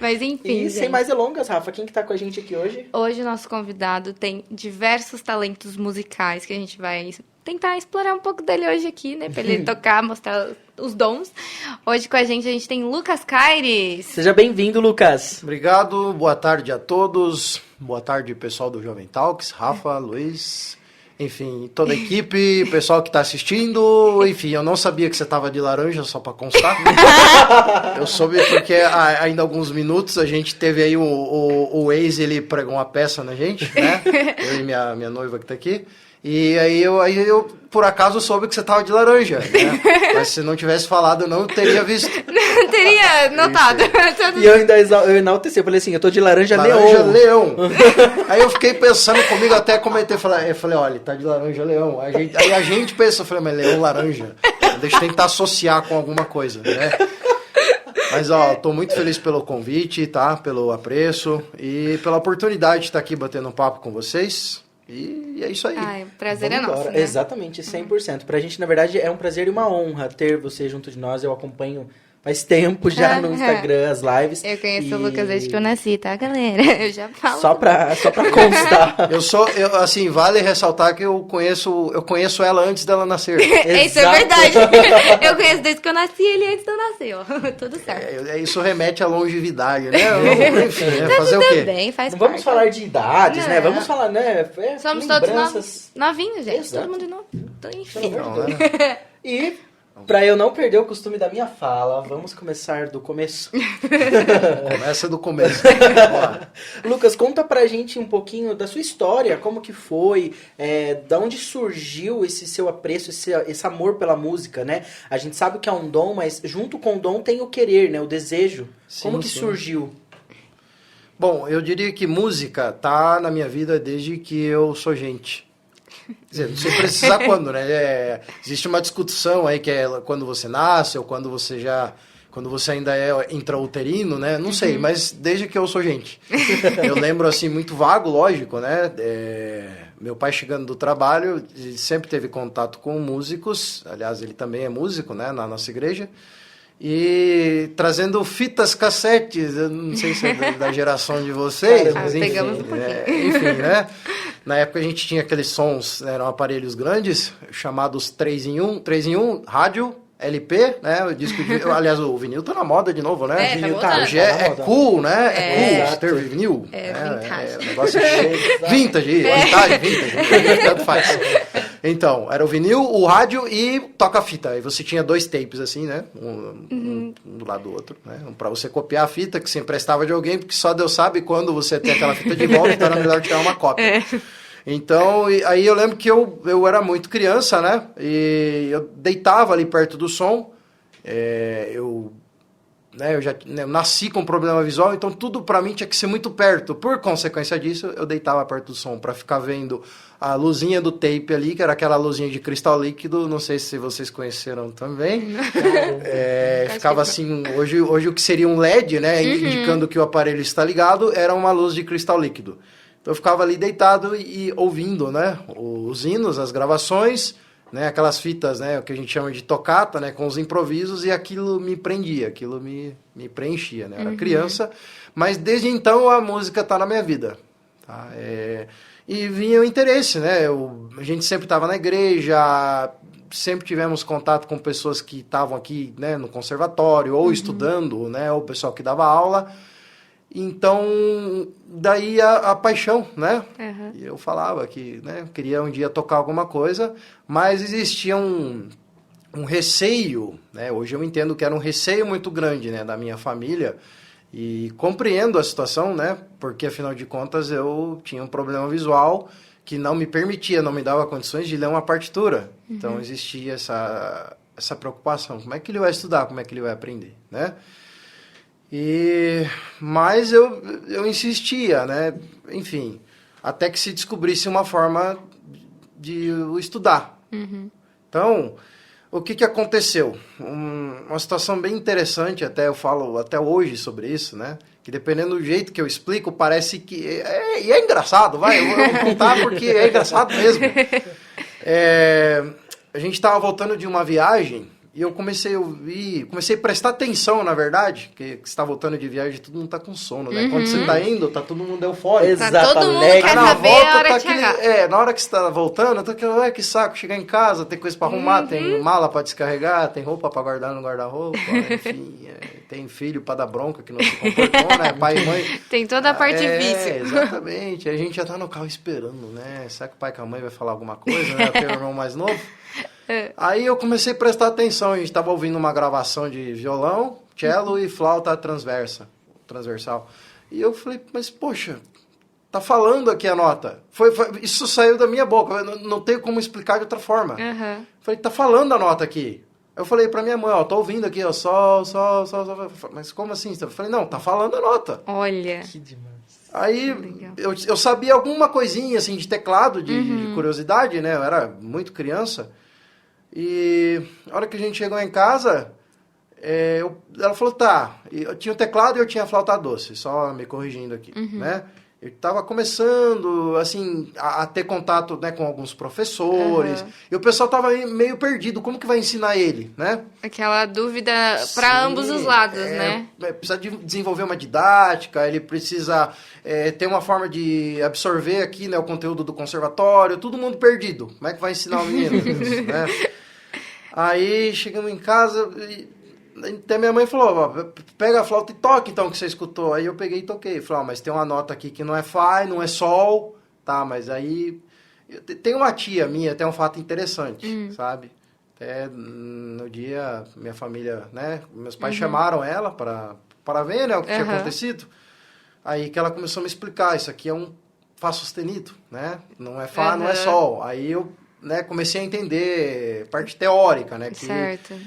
Mas enfim, E gente. sem mais delongas, Rafa, quem que tá com a gente aqui hoje? Hoje o nosso convidado tem diversos talentos musicais que a gente vai tentar explorar um pouco dele hoje aqui, né? Pra ele tocar, mostrar os dons. Hoje com a gente tem Lucas Caires. Seja bem-vindo, Lucas. Obrigado, boa tarde a todos. Boa tarde, pessoal do Jovem Talks, Rafa, Luiz, enfim, toda a equipe, pessoal que está assistindo. Enfim, eu não sabia que você estava de laranja, só para constar. Eu soube porque ainda há alguns minutos a gente teve aí o Waze, ele pregou uma peça na gente, né? Eu e minha noiva que está aqui. E aí eu, por acaso, soube que você tava de laranja, né? Mas se não tivesse falado, eu não teria visto. Não teria notado. E eu enalteci, eu falei assim, eu tô de laranja leão. Aí eu fiquei pensando comigo, até comentei, eu falei, olha, tá de laranja leão. Aí a gente pensa, eu falei, mas leão laranja. Deixa eu tentar associar com alguma coisa, né? Mas, ó, tô muito feliz pelo convite, tá? Pelo apreço e pela oportunidade de estar aqui batendo um papo com vocês. E é isso aí. Ai, o prazer Vamos é nosso, embora. né? Exatamente, 100%. Pra gente, na verdade, é um prazer e uma honra ter você junto de nós. Eu acompanho faz tempo já no Instagram, as lives. Eu conheço o Lucas desde que eu nasci, tá, galera? Eu já falo. Só pra constar. Assim, vale ressaltar que eu conheço ela antes dela nascer. Isso é verdade. Eu conheço desde que eu nasci e ele antes de eu nascer, ó. Tudo certo. Isso remete à longevidade, né? Enfim, fazer o Tudo quê? bem, faz Não parte. vamos falar de idades, Não. né? Vamos falar, né? Somos todos lembranças. novinhos, gente. Exato. Todo mundo novo. Então, enfim. Não, né? E, pra eu não perder o costume da minha fala, vamos começar do começo. Começa do começo. Bora. Lucas, conta pra gente um pouquinho da sua história, como que foi, da onde surgiu esse seu apreço, esse amor pela música, né? A gente sabe que é um dom, mas junto com o dom tem o querer, né? O desejo. Sim, Como que sim. surgiu? Bom, eu diria que música tá na minha vida desde que eu sou gente. Quer dizer, não sei precisar quando, né? Existe uma discussão aí que é quando você nasce ou quando você ainda é intrauterino, né? Não sei, mas desde que eu sou gente. Eu lembro, assim, muito vago, lógico, né? Meu pai chegando do trabalho, ele sempre teve contato com músicos. Aliás, ele também é músico, né? Na nossa igreja. E trazendo fitas cassetes, eu não sei se é da geração de vocês, mas enfim, pegamos um pouquinho. enfim, né? Na época a gente tinha aqueles sons, eram aparelhos grandes, chamados 3 em 1, rádio, LP, né? O disco aliás, o vinil tá na moda de novo, né? Tá Vinil voltando. hoje é cool, né? É. Cool ter vinil. Vintage. Um negócio vintage, tanto faz. Então, era o vinil, o rádio e toca-fita. Aí você tinha 2 tapes, assim, né? Um do lado do outro, né? Um pra você copiar a fita, que você emprestava de alguém, porque só Deus sabe quando você tem aquela fita de volta, então era melhor tirar uma cópia. Então, aí eu lembro que eu era muito criança, né? E eu deitava ali perto do som. Eu nasci com problema visual, então tudo pra mim tinha que ser muito perto. Por consequência disso, eu deitava perto do som pra ficar vendo a luzinha do tape ali, que era aquela luzinha de cristal líquido, não sei se vocês conheceram também. Ficava assim, hoje o que seria um LED, né, indicando que o aparelho está ligado, era uma luz de cristal líquido. Então eu ficava ali deitado e ouvindo, né, os hinos, as gravações, né, aquelas fitas, né, o que a gente chama de tocata, né, com os improvisos, e aquilo me prendia, aquilo me preenchia, né, eu era criança, mas desde então a música está na minha vida, tá? E vinha o interesse, né, a gente sempre estava na igreja, sempre tivemos contato com pessoas que estavam aqui, né, no conservatório, ou estudando, né, ou o pessoal que dava aula. Então, daí a paixão, né? E eu falava que, né, eu queria um dia tocar alguma coisa, mas existia um receio, né? Hoje eu entendo que era um receio muito grande, né, da minha família, e compreendo a situação, né? Porque, afinal de contas, eu tinha um problema visual que não me permitia, não me dava condições de ler uma partitura. Então, existia essa preocupação. Como é que ele vai estudar? Como é que ele vai aprender, né? Mas eu insistia, né? Enfim, até que se descobrisse uma forma de eu estudar. Então, o que aconteceu? Uma situação bem interessante, até eu falo até hoje sobre isso, né? Que dependendo do jeito que eu explico, parece que... E é engraçado, vai, eu vou contar porque é engraçado mesmo. A gente estava voltando de uma viagem E eu comecei a ouvir, comecei a prestar atenção, na verdade, que você tá voltando de viagem, todo mundo tá com sono, né? Quando você tá indo, tá todo mundo eufórico. Exato, Tá todo mundo alegre. quer Na saber volta, a hora tá de chegar. na hora que você tá voltando, tá aquele, que saco, chegar em casa, tem coisa pra arrumar, tem mala pra descarregar, tem roupa pra guardar no guarda-roupa, enfim, tem filho pra dar bronca que não se comportou, né? Pai e mãe. Tem toda a parte difícil. Exatamente. A gente já tá no carro esperando, né? Será que o pai e a mãe vai falar alguma coisa, né? Eu tenho um irmão mais novo. Aí eu comecei a prestar atenção, a gente estava ouvindo uma gravação de violão, cello e flauta transversal. E eu falei, mas poxa, tá falando aqui a nota. Isso saiu da minha boca, eu não tenho como explicar de outra forma. Falei, tá falando a nota aqui. Eu falei pra minha mãe, ó, tô ouvindo aqui, ó, sol. Mas como assim? Eu falei, não, tá falando a nota. Olha. Que demais. Aí eu sabia alguma coisinha assim de teclado, de curiosidade, né? Eu era muito criança. E a hora que a gente chegou em casa, ela falou, tá, eu tinha o teclado e eu tinha a flauta doce, só me corrigindo aqui, né? Eu estava começando, assim, a ter contato, né, com alguns professores, e o pessoal estava meio perdido, como que vai ensinar ele, né? Aquela dúvida para ambos os lados, né? Precisa desenvolver uma didática, ele precisa ter uma forma de absorver aqui, né, o conteúdo do conservatório, todo mundo perdido. Como é que vai ensinar o menino? Né? Aí chegamos em casa, até minha mãe falou, ó, pega a flauta e toca então que você escutou. Aí eu peguei e toquei. Falei, mas tem uma nota aqui que não é Fá, não é Sol, tá, mas aí... Tem uma tia minha, tem um fato interessante, sabe? Até no dia, minha família, né, meus pais chamaram ela para ver, né, o que tinha acontecido. Aí que ela começou a me explicar, isso aqui é um Fá sustenido, né? Não é Fá, não é Sol. Aí eu, né, comecei a entender parte teórica, né? Que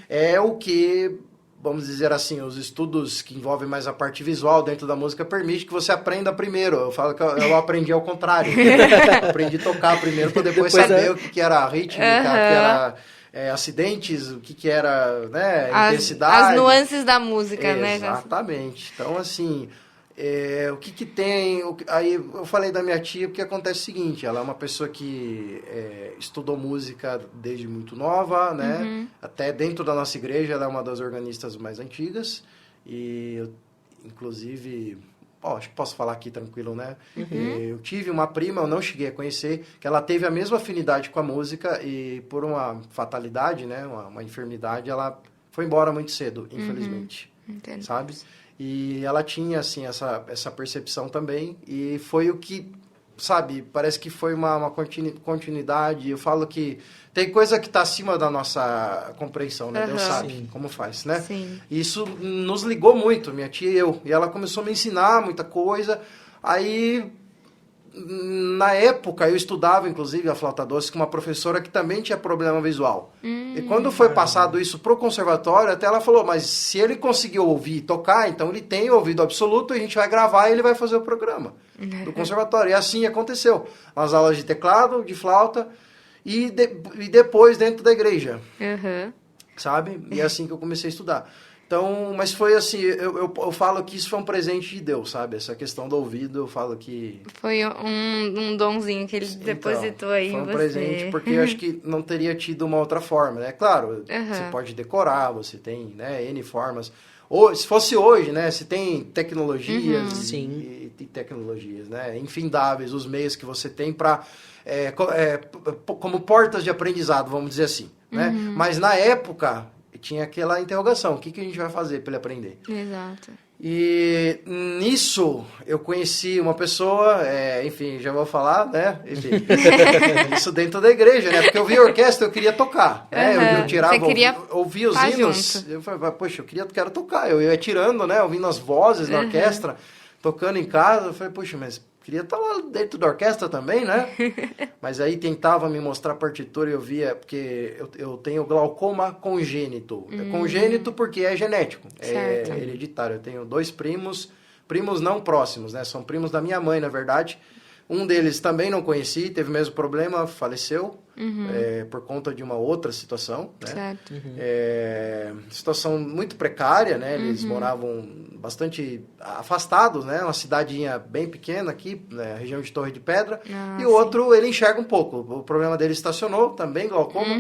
é o que, vamos dizer assim, os estudos que envolvem mais a parte visual dentro da música permite que você aprenda primeiro. Eu falo que eu aprendi ao contrário. Eu aprendi a tocar primeiro para depois saber o que era rítmica, o que era acidentes, o que era, né, intensidade. As nuances da música, né? Exatamente. Então, assim... o que tem... Aí eu falei da minha tia, porque acontece o seguinte, ela é uma pessoa que estudou música desde muito nova, né? Até dentro da nossa igreja, ela é uma das organistas mais antigas. E, inclusive... acho que posso falar aqui tranquilo, né? Eu tive uma prima, eu não cheguei a conhecer, que ela teve a mesma afinidade com a música e por uma fatalidade, né? Uma enfermidade, ela foi embora muito cedo, infelizmente. Entendo. Sabe? E ela tinha, assim, essa percepção também. E foi o que, sabe, parece que foi uma continuidade. Eu falo que tem coisa que está acima da nossa compreensão, né? Deus sabe como faz, né? Sim. E isso nos ligou muito, minha tia e eu. E ela começou a me ensinar muita coisa. Aí, na época, eu estudava, inclusive, a flauta doce com uma professora que também tinha problema visual. E quando foi passado isso pro conservatório, até ela falou, mas se ele conseguiu ouvir e tocar, então ele tem ouvido absoluto, a gente vai gravar e ele vai fazer o programa do conservatório. E assim aconteceu. As aulas de teclado, de flauta e depois dentro da igreja. Sabe? E é assim que eu comecei a estudar. Então, mas foi assim, eu falo que isso foi um presente de Deus, sabe? Essa questão do ouvido, eu falo que... Foi um donzinho que ele depositou aí em você. Foi um presente, porque eu acho que não teria tido uma outra forma, né? Claro, você pode decorar, você tem, né, N formas. Ou, se fosse hoje, né, se tem tecnologias e tecnologias, né? Infindáveis os meios que você tem para... como portas de aprendizado, vamos dizer assim, né? Mas na época... tinha aquela interrogação, o que a gente vai fazer para ele aprender? Exato. E nisso eu conheci uma pessoa, enfim, já vou falar, né? Enfim, isso dentro da igreja, né? Porque eu via orquestra, eu queria tocar, né? Eu tirava, ouvia os hinos, eu falei, poxa, quero tocar. Eu ia tirando, né? Ouvindo as vozes da orquestra, tocando em casa, eu falei, poxa, mas queria estar lá dentro da orquestra também, né? Mas aí tentava me mostrar a partitura e eu via, porque eu tenho glaucoma congênito. É congênito porque é genético, é hereditário. Eu tenho 2 primos não próximos, né? São primos da minha mãe, na verdade. Um deles também não conheci, teve o mesmo problema, faleceu por conta de uma outra situação, né? Situação muito precária, né? Eles moravam bastante afastados, né? Uma cidadinha bem pequena aqui, né? Região de Torre de Pedra. E o outro, ele enxerga um pouco. O problema dele estacionou, também glaucoma.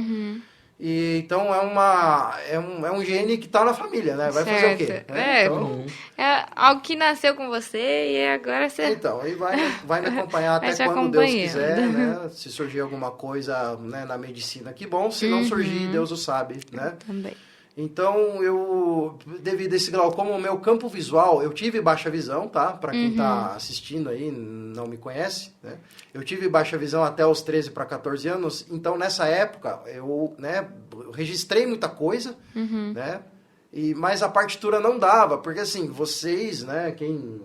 E, então é um gene que tá na família, né? Vai fazer o quê? Então, é algo que nasceu com você e agora você... Então, e vai me acompanhar até te quando Deus acompanhando. quiser, né? Se surgir alguma coisa, né, na medicina, que bom. Se não surgir, Deus o sabe, né? Também. Então, devido a esse glaucoma, o meu campo visual, eu tive baixa visão, tá? Pra quem tá assistindo aí, não me conhece, né? Eu tive baixa visão até os 13 para 14 anos. Então, nessa época, eu registrei muita coisa, né? Mas a partitura não dava, porque assim, vocês, né, quem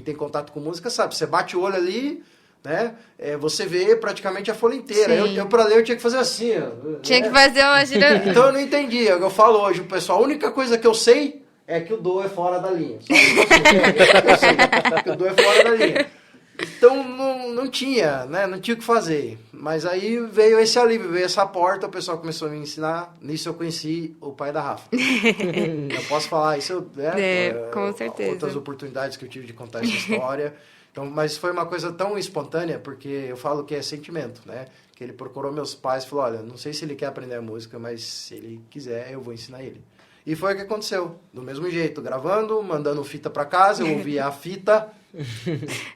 tem contato com música sabe, você bate o olho ali, né, você vê praticamente a folha inteira. Eu para ler eu tinha que fazer assim, ó, Tinha que fazer uma gira... Então eu não entendi, é o que eu falo hoje, pessoal, a única coisa que eu sei é que o do é fora da linha. Só eu sei que o do é fora da linha. Então não tinha, né? Não tinha o que fazer. Mas aí veio esse alívio, veio essa porta, o pessoal começou a me ensinar. Nisso eu conheci o pai da Rafa. Eu posso falar isso, com certeza. Outras oportunidades que eu tive de contar essa história. Então, mas foi uma coisa tão espontânea, porque eu falo que é sentimento, né? Que ele procurou meus pais e falou, olha, não sei se ele quer aprender a música, mas se ele quiser, eu vou ensinar ele. E foi o que aconteceu. Do mesmo jeito, gravando, mandando fita pra casa, eu ouvia a fita...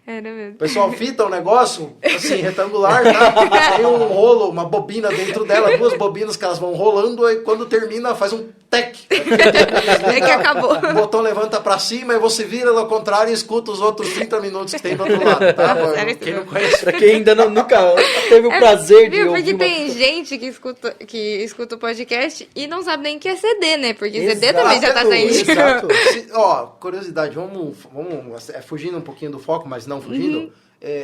Era mesmo. Pessoal, fita é um negócio assim, retangular, tá? Tem um rolo, uma bobina dentro dela, 2 bobinas que elas vão rolando, e quando termina faz um tec. É que acabou. O botão levanta pra cima e você vira ao contrário e escuta os outros 30 minutos que tem do outro lado, tá? Quem não conhece. Pra quem ainda nunca teve o prazer de Viu? ouvir Porque tem gente que escuta o podcast e não sabe nem que é CD, né? Porque CD também já tá saindo. Exato. Ó, curiosidade, vamos fugindo um pouquinho do foco, mas não fugindo.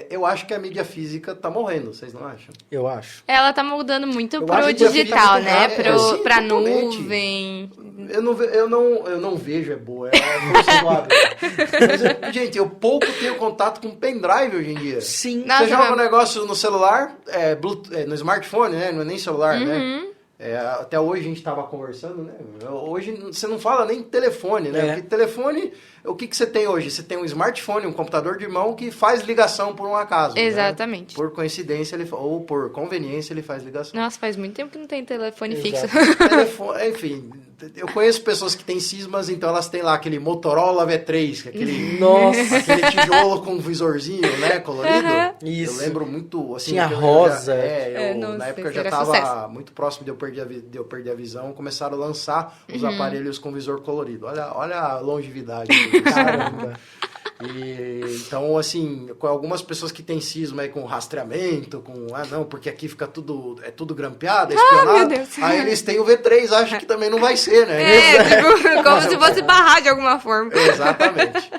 Eu acho que a mídia física tá morrendo, vocês não acham? Eu acho. Ela tá mudando muito Eu pro acho que a digital, física né? sim, Pra totalmente. nuvem. Eu não vejo, é boa. É suave. Mas, gente, eu pouco tenho contato com pendrive hoje em dia. Sim. Nossa, Você joga um mas- negócio no celular, no smartphone, né? Não é nem celular, né? Até hoje a gente estava conversando, né? Hoje você não fala nem telefone, né? Porque telefone, o que você tem hoje? Você tem um smartphone, um computador de mão que faz ligação por um acaso. Exatamente. Né? Por coincidência ou por conveniência ele faz ligação. Nossa, faz muito tempo que não tem telefone fixo. Telefone, enfim, eu conheço pessoas que têm cismas, então elas têm lá aquele Motorola V3, que é aquele, Nossa. aquele tijolo com um visorzinho, né, colorido. Isso. Eu lembro muito, assim... Tinha que eu rosa. Nossa, na época eu já era estava sucesso. muito próximo de eu perder a visão, começaram a lançar os aparelhos com visor colorido. Olha a longevidade. Caramba. Então, assim, com algumas pessoas que têm cisma aí com rastreamento, não, porque aqui fica tudo grampeado, é espionado. meu Deus. Aí eles têm o V3, acham que também não vai ser, né? Tipo, como se fosse barrar de alguma forma. Exatamente.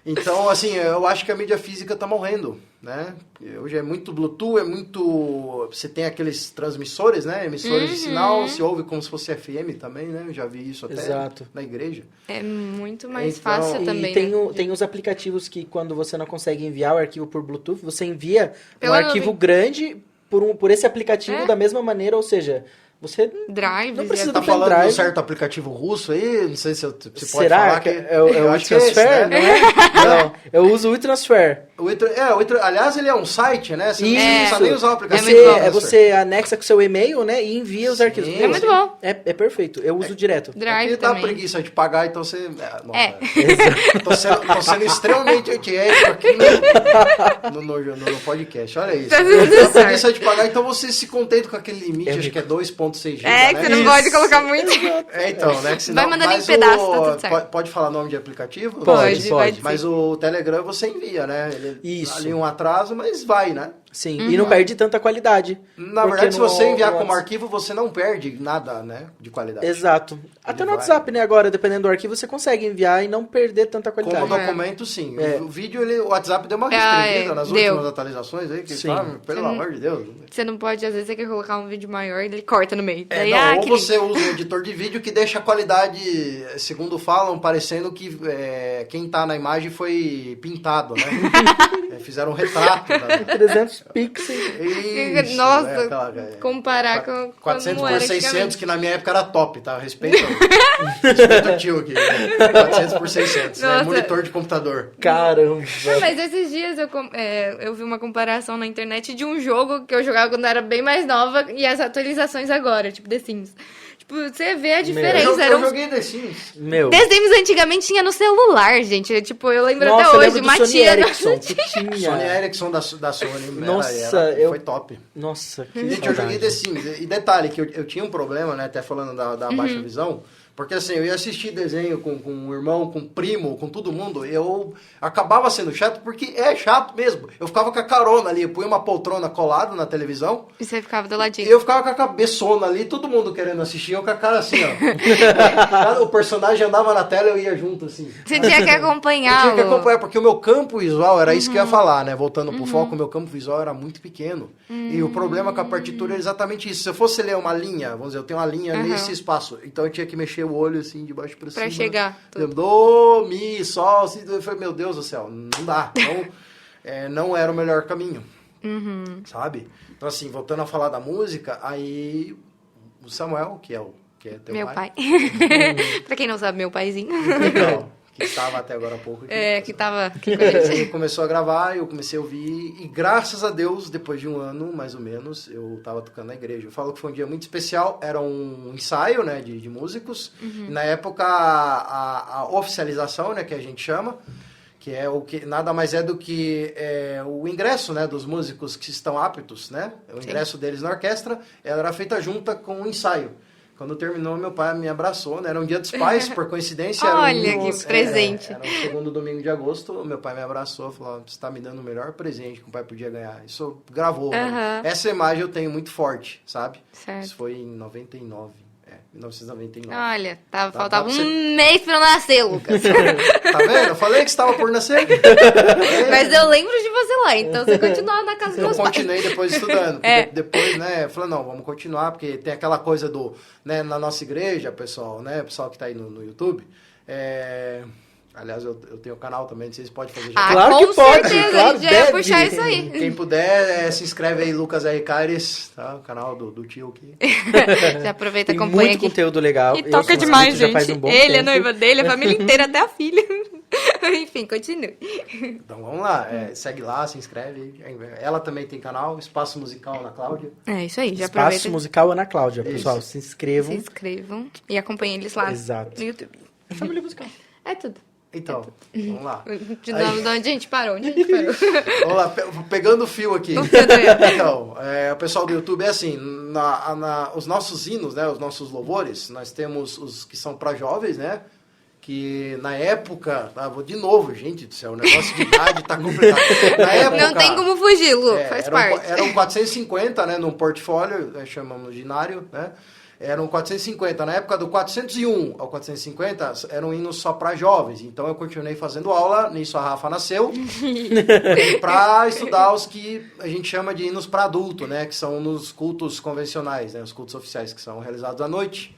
Então, assim, eu acho que a mídia física tá morrendo, né? Hoje é muito Bluetooth, você tem aqueles transmissores, né? Emissores de sinal, se ouve como se fosse FM também, né? Eu já vi isso até Exato. na igreja. É muito mais Então, fácil E também. tem, né? tem os aplicativos que quando você não consegue enviar o arquivo por Bluetooth, você envia Pela um arquivo nuvem. grande por esse aplicativo É. da mesma maneira, ou seja, você... Drives. Não precisa e Tá do falando de um pendrive. certo aplicativo russo aí? Não sei se você pode Será falar que é o eu acho que é esse, WeTransfer, né? não é? Não, eu uso o WeTransfer. Aliás, ele é um site, né? Você não Isso. precisa nem usar o aplicativo. muito bom. Você anexa com o seu e-mail, né, e envia os Sim. arquivos. É Meu, muito bom. É perfeito, eu uso direto. Drive Aqui dá também. preguiça de pagar, então você... É. Tô sendo extremamente antiético aqui no podcast. Olha isso. Tá tudo Eu tenho certo. preguiça de pagar, então você se contenta com aquele limite, acho que é 2.6 GB, É, né? que você não pode colocar muito. Então, né? Que senão, Vai mandando em mas pedaço, tá tudo certo. Pode falar nome de aplicativo? Pode. Mas o Telegram você envia, né? Ele, Isso. Ali um atraso, mas vai, né? Sim, e não perde tanta qualidade. Na Porque verdade, se no- você enviar no como WhatsApp- arquivo, você não perde nada, né? De qualidade. Exato. Até no vai. WhatsApp, né, agora, dependendo do arquivo, você consegue enviar e não perder tanta qualidade. Como documento, sim. É. O vídeo, o WhatsApp deu uma Ah, restringida nas deu. últimas atualizações aí, que Sim. pelo amor de Deus. Você não pode, às vezes, você quer colocar um vídeo maior e ele corta no meio. É, Daí, não, ou que você usa um editor de vídeo que deixa a qualidade, segundo falam, parecendo que quem tá na imagem foi pintado, né? Fizeram um retrato. Né? 300 pixels. Nossa, comparar com 400 como por era 600, antigamente. que na minha época era top, tá? Respeito o tio aqui. 400 por 600, né? Nossa. Monitor de computador. Caramba. Não, mas esses dias eu vi uma comparação na internet de um jogo que eu jogava quando eu era bem mais nova e as atualizações agora, tipo The Sims. Tipo, você vê a diferença. Eu joguei The Sims. Meu. The Sims antigamente tinha no celular, gente. Tipo, eu lembro Nossa, até eu hoje, lembro do uma Sony tia. Ericsson que tinha. Sony Ericsson da Sony. Nossa, foi top. Nossa, que Gente, eu joguei The Sims. E detalhe, que eu tinha um problema, né? Até falando da baixa visão. Porque assim, eu ia assistir desenho com o irmão, com o primo, com todo mundo. Eu acabava sendo chato, porque é chato mesmo. Eu ficava com a carona ali, eu punha uma poltrona colada na televisão. E você ficava do ladinho. E eu ficava com a cabeçona ali, todo mundo querendo assistir, eu com a cara assim, ó. O personagem andava na tela, eu ia junto, assim. Você tinha que Eu acompanhá-lo. tinha que acompanhar, porque o meu campo visual, era isso que eu ia falar, né? Voltando pro foco, o meu campo visual era muito pequeno. E o problema com a partitura era exatamente isso. Se eu fosse ler uma linha, vamos dizer, eu tenho uma linha nesse espaço, então eu tinha que mexer o olho, assim, de baixo pra cima. Pra chegar. Do, mi, sol, assim, eu falei, meu Deus do céu, não dá. Então, não era o melhor caminho, sabe? Então, assim, voltando a falar da música, aí o Samuel, que é teu Meu pai. Pra quem não sabe, meu paizinho. Então, que estava até agora há pouco aqui. Que tava aqui com a gente. Ele começou a gravar, eu comecei a ouvir, e graças a Deus, depois de um ano, mais ou menos, eu tava tocando na igreja. Eu falo que foi um dia muito especial, era um ensaio, né, de músicos, e na época a oficialização, né, que a gente chama, que é o que nada mais é do que o ingresso, né, dos músicos que estão aptos, né, o ingresso deles na orquestra, ela era feita junta com o ensaio. Quando terminou, meu pai me abraçou, né? Era um dia dos pais, por coincidência. Olha, que presente. Era um segundo domingo de agosto, meu pai me abraçou, falou, você está me dando o melhor presente que o pai podia ganhar. Isso gravou, né? Essa imagem eu tenho muito forte, sabe? Certo. Isso foi em 99, 1999. Olha, faltava pra você... um mês pra eu nascer, Lucas. Tá vendo? Eu falei que você estava por nascer. Mas eu lembro de você lá, então você continuava na casa dos Eu meus pais. continuei depois estudando. Depois, né, eu falei, não, vamos continuar, porque tem aquela coisa do, né, na nossa igreja, pessoal, né, pessoal que tá aí no YouTube, aliás, eu tenho um canal também, vocês podem fazer. Claro com que pode, certeza, claro, a gente já ia deve. puxar isso aí. Quem puder, se inscreve aí, Lucas R. Caires, tá? O canal do tio aqui. Já aproveita e Tem acompanha muito aqui. conteúdo legal. E Eu toca sou demais, inscrito já gente. faz um bom Ele, a tempo. noiva dele, a família inteira, até a filha. Enfim, continue. Então vamos lá, segue lá, se inscreve. Ela também tem canal, Espaço Musical na Cláudia. É isso aí, já Espaço aproveita. Musical Ana Cláudia, pessoal. Isso. Se inscrevam. Se inscrevam e acompanhem eles lá Exato. no YouTube. É família musical. É tudo. Então, vamos lá. De onde a gente parou? Onde a gente parou? Vamos lá, pegando o fio aqui. O fio do fio. Então, o pessoal do YouTube é assim, os nossos hinos, né, os nossos louvores, nós temos os que são para jovens, né, que na época, vou de novo, gente do céu, o negócio de idade tá complicado. Na época, Não tem como fugir, Lu, faz parte. Eram 450, né, num portfólio, chamamos de inário, né, eram 450. Na época do 401 ao 450, eram hinos só para jovens. Então, eu continuei fazendo aula, nisso a Rafa nasceu, para estudar os que a gente chama de hinos para adulto, né? Que são nos cultos convencionais, né? Os cultos oficiais que são realizados à noite.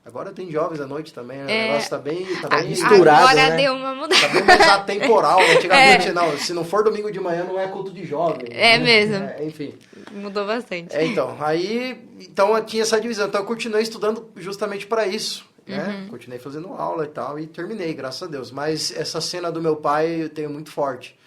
Agora tem jovens à noite também, né? O negócio tá bem misturado, Agora né? deu uma mudada. tá bem mais atemporal. Antigamente, não, se não for domingo de manhã, não é culto de jovem. É mesmo. Enfim. Mudou bastante. Então eu tinha essa divisão. Então eu continuei estudando justamente para isso. Né? Continuei fazendo aula e tal e terminei, graças a Deus. Mas essa cena do meu pai eu tenho muito forte.